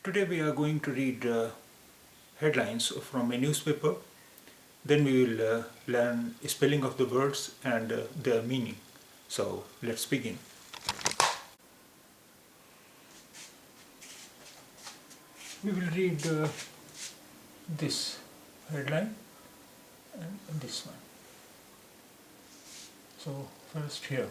Today we are going to read headlines from a newspaper. Then we will learn spelling of the words and their meaning. So let's begin. We will read this headline and this one. So first here.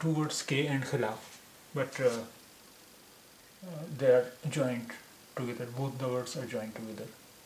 two words K and khilaf, but they are joined together. Both the words are joined together.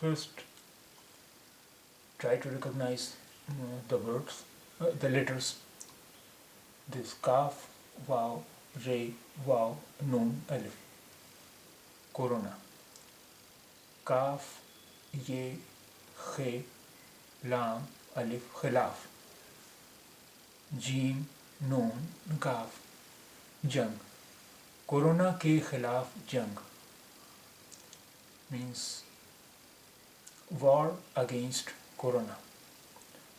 First, try to recognize the words, the letters. This kaf, waw, re, waw, noon, alif. Corona. Kaf, ye, khe, lam, alif, khilaf. Jim, noon, kaf. Jang. Corona ke khilaf jang means war against corona.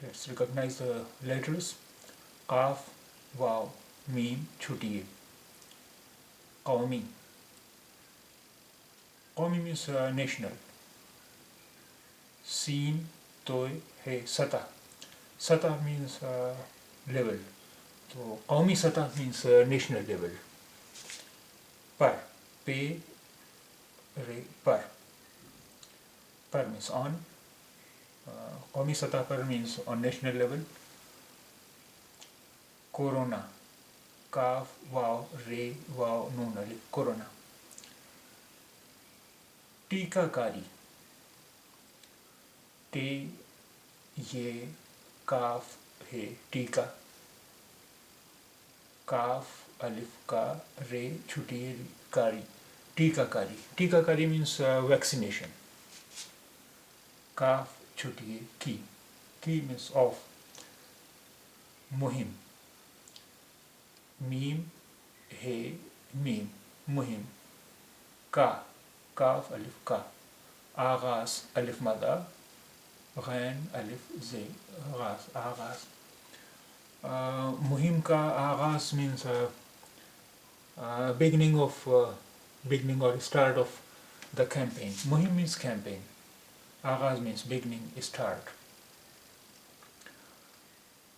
Let's recognize the letters. Qaf, waw, mim, chutiye. Qawmi. Qawmi means national. Seen, toy, hai, satah. Satah means level. So qawmi satah means national level. Par, pe, re, par. Par means on. قومی سطح پر means on national level. Corona, کاف, واو, رے, واو, نون, الف, corona. ٹیکہ کاری, ٹے, یہ, کاف, ہے, ٹیکہ, کاف, الف, کا, رے, چھٹی, کاری, ٹیکہ کاری. ٹیکہ کاری means vaccination. کاف چھٹیے کی, کی means of. مہم, میم, ہے, میم, مہم. کا, کاف, الف, کا. آغاز, الف مدہ, غین, الف, زے, آغاز, آغاز. مہم کا آغاز means beginning or start of the campaign. مہم means campaign. آغاز means beginning, start.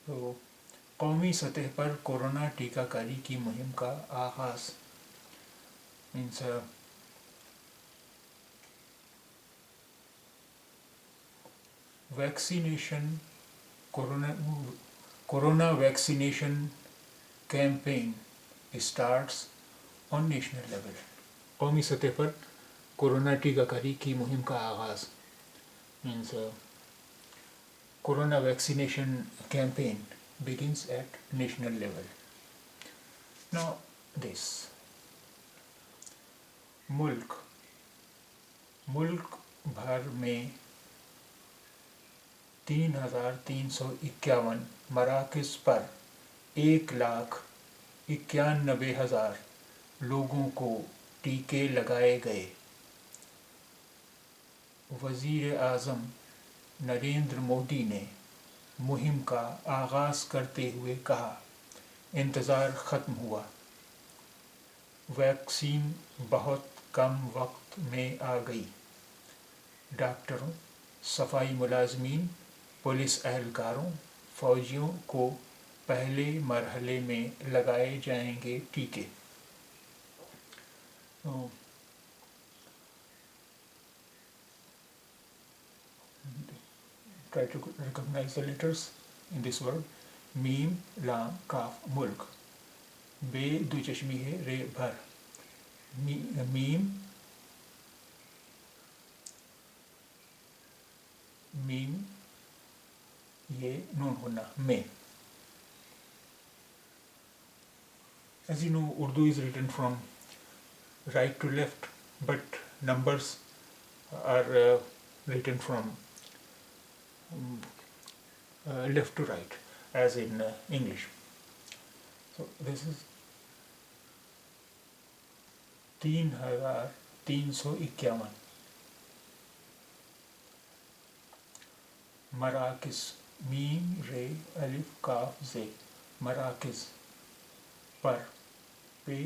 تو قومی سطح پر کورونا ٹیکہ کاری کی مہم کا آغاز means vaccination, corona vaccination campaign starts on national level. قومی سطح پر کورونا ٹیکہ کاری کی مہم کا آغاز means corona vaccination campaign begins at national level. Now this. ملک بھر میں 3,351 مراکز پر 1,91,000 لوگوں کو ٹیکے لگائے گئے. وزیر اعظم نریندر مودی نے مہم کا آغاز کرتے ہوئے کہا, انتظار ختم ہوا. ویکسین بہت کم وقت میں آ گئی. ڈاکٹروں, صفائی ملازمین, پولیس اہلکاروں, فوجیوں کو پہلے مرحلے میں لگائے جائیں گے ٹیکے. try to recognize the letters in this word. میم لام کاف ملک. بے دو چشمی ہے رے بھر. میم میم یہ نون ہونا میں. As you know, Urdu is written from right to left, but numbers are written from left to right, as in English. So this is 3351. مراکز میم رے الف کاف زے. مراکز پر پے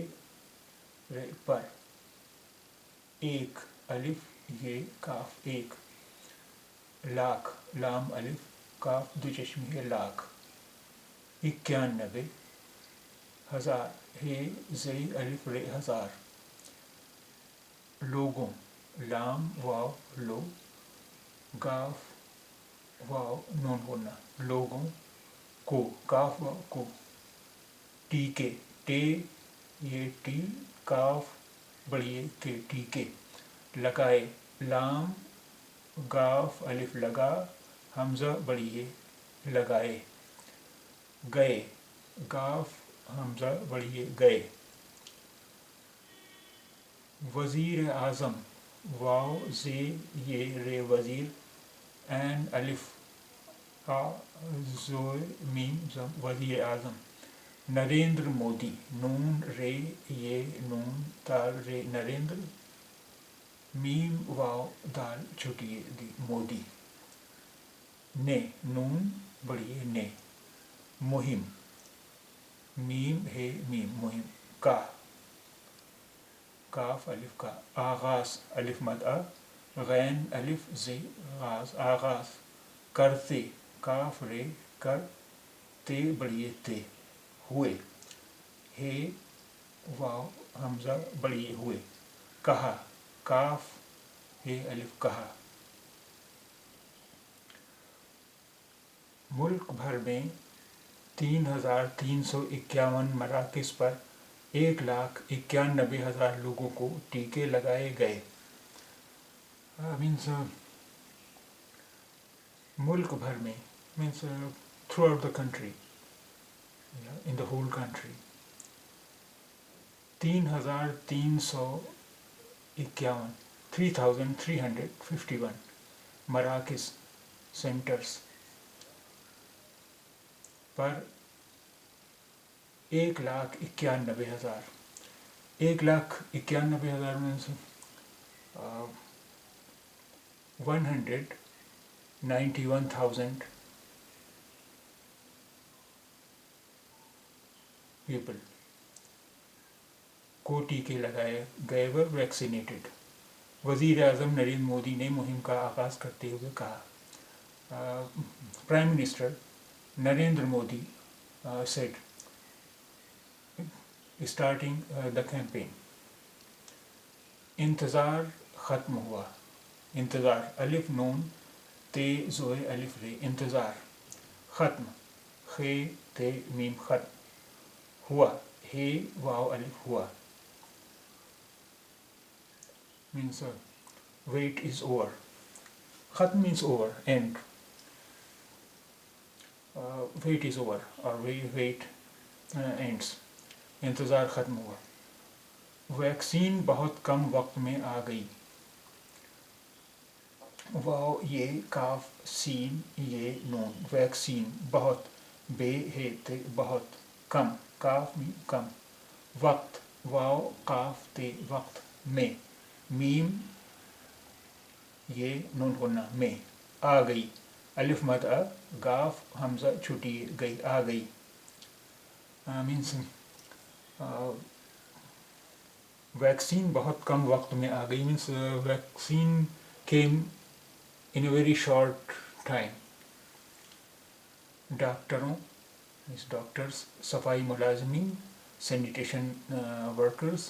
رے پر. ایک الف یہ کاف ایک. لاکھ لام الف کاف دو چشمی ہے لاکھ. 91. ہزار ہے زے الف رے ہزار. لوگوں لام واو لو گاف واو نون ہونا. لوگوں کو کاف واو کو. ٹیکے ٹے یہ ٹی کاف بڑھیے کے ٹیکے. لگائے لام گاف الف لگا حمزہ بڑھیے لگائے. گئے گاف حمزہ بڑھیے گئے. وزیر اعظم واو زے یہ رے وزیر. این الف آ زو میم زم وزیر اعظم. نریندر مودی نون رے یہ نون دال رے نریندر. میم واو دال چھوٹی دی مودی. نے نون بڑی نے. مہم میم ہے میم مہم. کا کاف الف کا. آغاز الف مد آ غین الف زی غاز آغاز. کرتے کاف رے کر تے بڑی تے. ہوئے ہے واو حمزہ بڑی ہوئے. کہا کاف ہے الف کہا. ملک بھر میں 3351 مراکز پر 1,91,000 لوگوں کو ٹیکے لگائے گئے. ملک بھر میں means throughout the country, in the whole country. 3,351 مراکز سینٹرز پر 1,91,000. 1,91,000 means 191,000 people کو ٹیکے لگائے گئے ور ویکسینیٹڈ. وزیر اعظم نریندر مودی نے مہم کا آغاز کرتے ہوئے کہا. Prime minister Narendra Modi said starting the campaign. انتظار ختم ہوا. انتظار الف نون تے زوئے الف رے. انتظار. ختم خے تے میم ختم. ہوا ہے واو الف ہوا. means wait is over. ختم means over, end. wait is over or wait ends. انتظار ختم ہوا. ویکسین بہت کم وقت میں آ گئی. واو یہ کاف سین یہ نون. ویکسین بہت بے ہے تے بہت. کم کاف میں کم. وقت واو قاف تے وقت میں. میم یہ نون ہونا میں. آ گئی الف مد آ گاف حمزہ چھٹی گئی آ گئی. means ویکسین بہت کم وقت میں آ گئی means vaccine came in a very short time. ڈاکٹروں means doctors. صفائی ملازمین sanitation workers.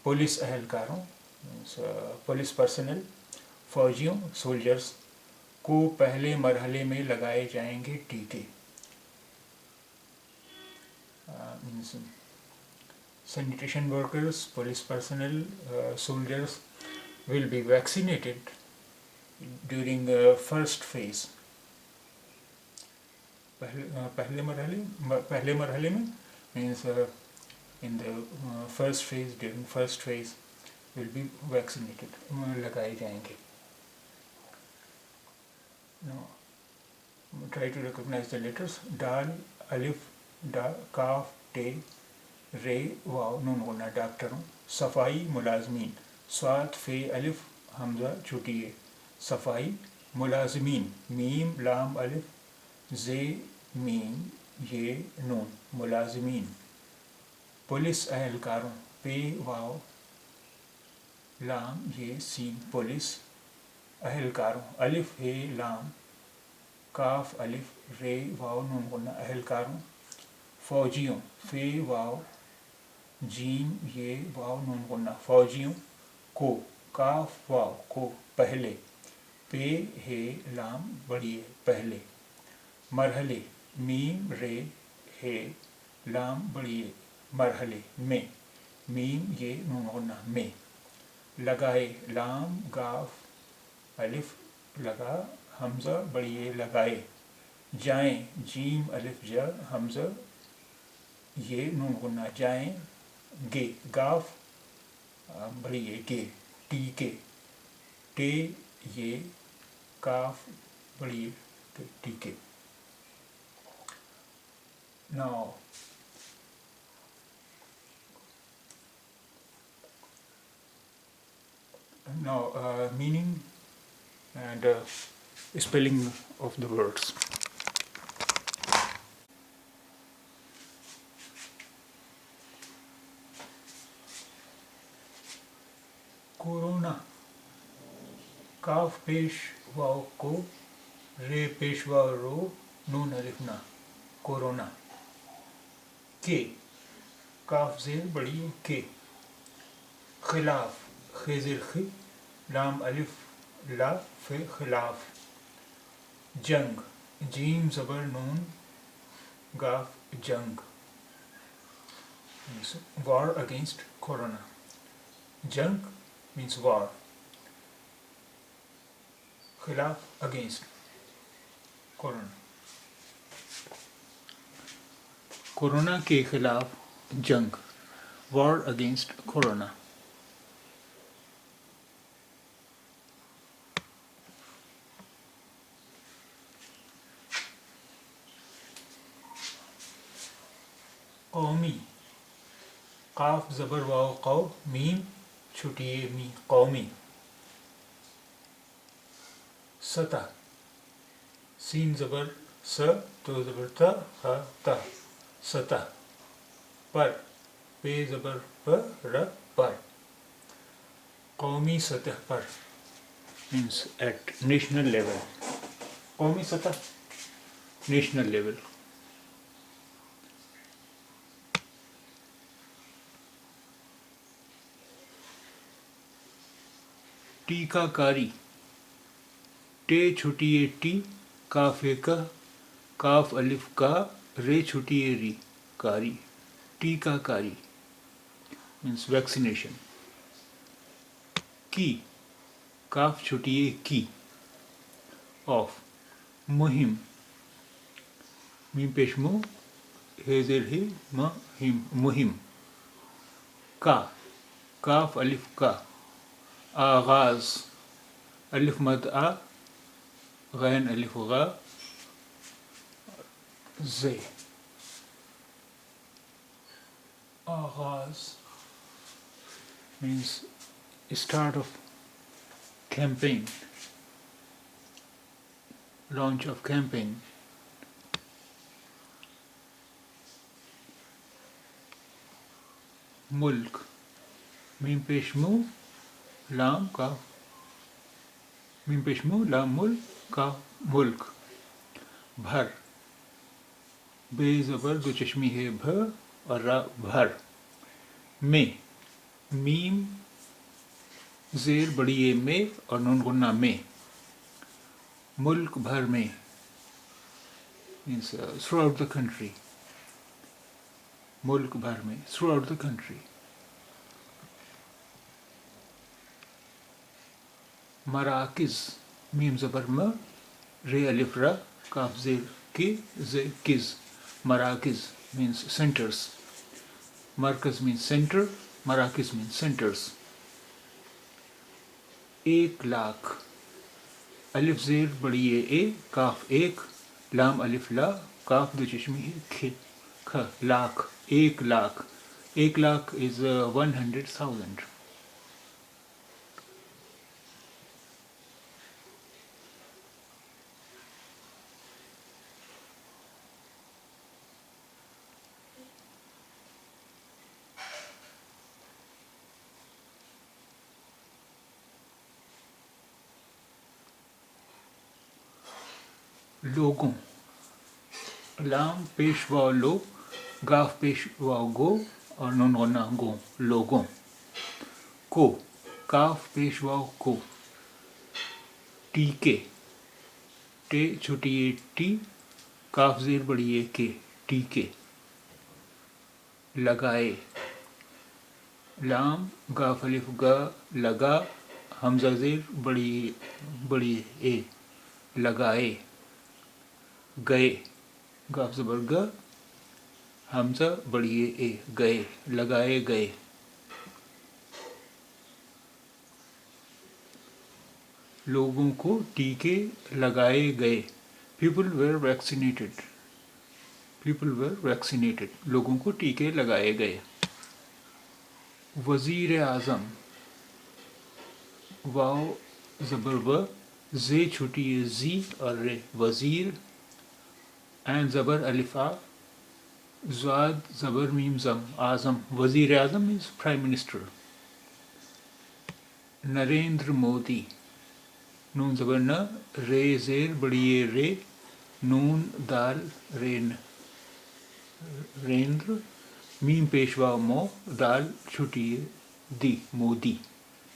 پولیس اہلکاروں means police personnel. فوجیوں soldiers. کو پہلے مرحلے میں لگائے جائیں گے ٹیکے. Sanitation workers, police personnel, soldiers will be vaccinated during first phase. پہلے مرحلے میں means in the first phase, during first phase will be vaccinated, لگائے جائیں گے. Now try to recognize the letters. دال, الف, دا, کاف, ٹے, رے, واو, نون غنہ ڈاکٹروں. صفائی ملازمین. صاد, فے, الف, حمزہ چھٹیے. صفائی ملازمین. میم, لام, الف, زے, میم, یہ, نون, ملازمین. پولیس اہلکاروں. پے, واو, لام, یہ, سین, پولیس اہلکاروں. الف, ہے, لام, کاف, الف, رے, واو, نون غنہ اہلکاروں. فوجیوں. فے, واو, جیم, یہ, واو, نون غنہ فوجیوں. کو, کاف, واو, کو, پہلے. پے, ہے, لام, بڑیے, پہلے. مرحلے. میم, رے, ہے, لام, بڑیے, مرحلے میں. میم, یہ, نون غنہ میں. لگائے. لام, گاف, الف, لگا, حمزہ بڑیے, لگائے. جائیں. جیم, الف, جا, حمزہ یہ, نون غنہ جائیں گے. گاف بڑیے, گے. ٹیکے. ٹے, یہ, کاف بڑیے, ٹیکے. Now meaning and spelling of the words. Corona. کاف پیش واو کو, رے پیش واو رو, نون الف نا, کورونا. کے, کاف زیر بڑی کے. خلاف. خے زیر خی, لام الف, لا, فے, خلاف. جنگ. جیم زبر نون, گاف, جنگ. War against corona. Jang means war. خلاف, against corona. کورونا کے خلاف جنگ. War against corona. قومی. قاف زبر واو قو, میم چھٹیے می, قومی. سطح. سین زبر س, تو زبر تا, ہا, تا, سطح. پر. پے زبر پ, ر, پر. قومی سطح پر means at national level. قومی سطح, national level. ٹیکہ کاری. ٹے چھٹیے ٹی, کاف کہ, کاف الف کا, رے چھٹیے ری, کاری. ٹیکہ کاری means vaccination. کی. کاف چھٹیے کی. آف. مہم. میم پیش مو, ہے زیر ہی, مہم, مہم. کا. کاف الف کا. آغاز. الف مد آ, غین الف غا, زے. آغاز means start of campaign, launch of campaign. ملک. میم پیش مو, لام کا, میم پیش مو, لام مل, کا, ملک. بھر. بے زبر دو چشمی ہے, بھ, اور را, بھر. میں. میم زیر بڑی ہے, میں, اور نون غنہ میں. ملک بھر میں means throughout the country. ملک بھر میں throughout the country. مراکز میم زبر م رے الف را کاف زیر کی ز کز. مراکز means centers. مرکز means center. مراکز means centers. 1,00,000 الف زیر بڑی اے کاف ایک لام الف لا کاف دو چشمی کھ لاکھ. 1,00,000. 1,00,000 is 100,000. لوگوں لام پیشوا لو گاف پیشوا گو اور نون غنہ گو. لوگوں. کو کاف پیشوا کو. ٹیکے ٹے چھوٹی اے ٹی کاف زیر بڑی اے کے ٹیکے. لگائے لام گاف الف گا لگا حمزہ زیر بڑی اے لگائے. گئے گاف زبر گ حمزہ بڑی اے گئے. لگائے گئے. لوگوں کو ٹیکے لگائے گئے. People were vaccinated. People were vaccinated. لوگوں کو ٹیکے لگائے گئے. وزیر اعظم واو زبر و زے چھوٹی زی اور رے وزیر. این زبر الفا زاد زبر میم زم اعظم. وزیر اعظم is prime minister. Narendra Modi نون زبر ن رے زیر بڑی اے رے نون دال رین. ریندر میم پیشوا مو دال چھوٹی دی مودی.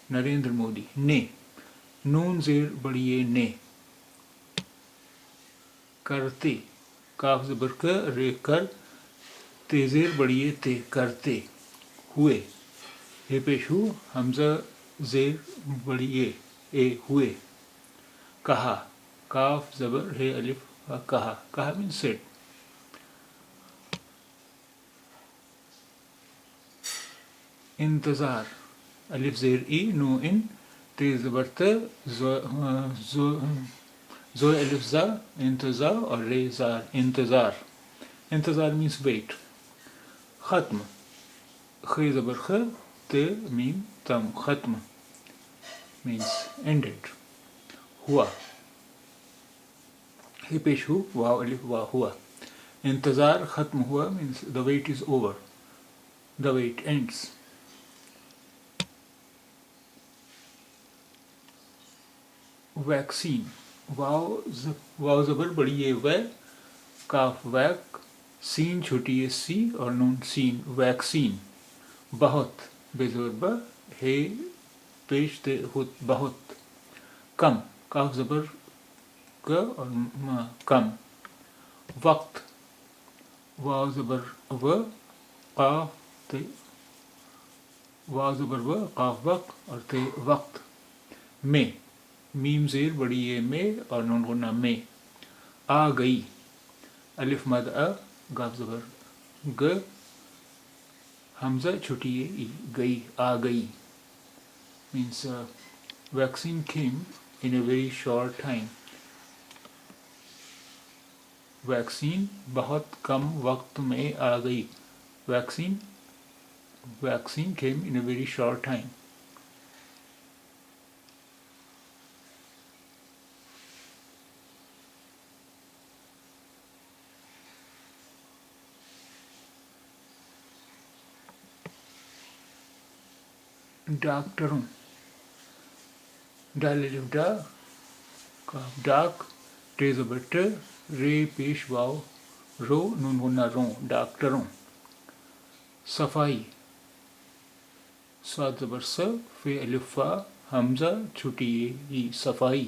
نریندر مودی. نے نون زیر بڑی اے نے. کرتے کاف زبر ک رے کر تے زیر بڑی اے تے کرتے. ہوئے ہے پیش ہو حمزہ زیر بڑی اے ہوئے. کہا کاف زبر ہے الف کہا. کہا means said. انتظار الف زیر ای نو ان تے زبر ت زو الف زا انتظار اور رے زار. انتظار. انتظار means wait. ختم خ زبر خ ت میم تم. ختم means ended. ہوا ہے پیش ہو واو الف وا ہوا. انتظار ختم ہوا means the wait is over. The wait ends. Vaccine واو زبر بڑی اے وے کاف ویک سین چھوٹی اے سی اور نون سین. ویکسین. بہت بے زبر ب ہے پیش تے بہت. کم کاف زبر ک اور کم. وقت واو زبر و قاف تے واو زبر و قاف وقت اور تے وقت. میں میم زیر بڑی اے میں اور نون غنہ میں. آ گئی الف مد ا گاف زبر گ حمزہ چھوٹی اے ای گئی. آ گئی means vaccine came in a very short time. Vaccine بہت کم وقت میں آ گئی. Vaccine came in a very short time. ڈاکٹروں ڈال الف ڈا کاف ڈاک ٹے زبر ٹ رے پیش واو رو نون غنہ روں. ڈاکٹروں. صفائی صاد زبر س فے الف فا حمزہ چھوٹی اے ای صفائی.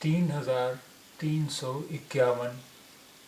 3,351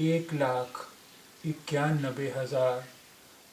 1,91,000